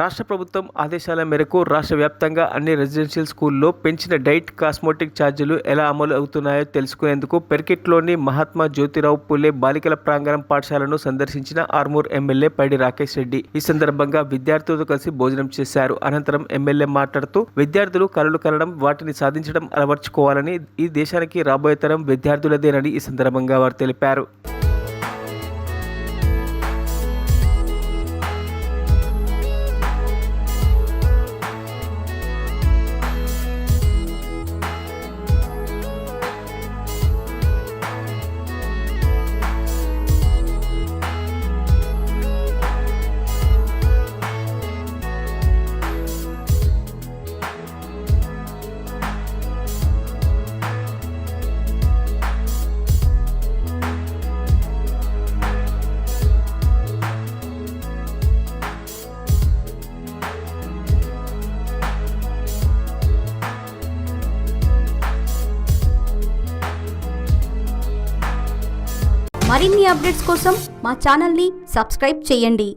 రాష్ట్ర ప్రభుత్వం ఆదేశాల మేరకు రాష్ట్ర వ్యాప్తంగా అన్ని రెసిడెన్షియల్ స్కూల్లో పెంచిన డైట్ కాస్మోటిక్ ఛార్జీలు ఎలా అమలు అవుతున్నాయో తెలుసుకునేందుకు పెర్కిట్లోని మహాత్మా జ్యోతిరావు పూలే బాలికల ప్రాంగణం పాఠశాలను సందర్శించిన ఆర్మూర్ ఎమ్మెల్యే పైడి రాకేష్ రెడ్డి. ఈ సందర్భంగా విద్యార్థులతో కలిసి భోజనం చేశారు. అనంతరం ఎమ్మెల్యే మాట్లాడుతూ విద్యార్థులు కలలు కనడం, వాటిని సాధించడం అలవర్చుకోవాలని, ఈ దేశానికి రాబోయే తరం విద్యార్థులదేనని ఈ సందర్భంగా వారు తెలిపారు. మరిన్ని అప్డేట్స్ కోసం మా ఛానల్ని సబ్స్క్రైబ్ చేయండి.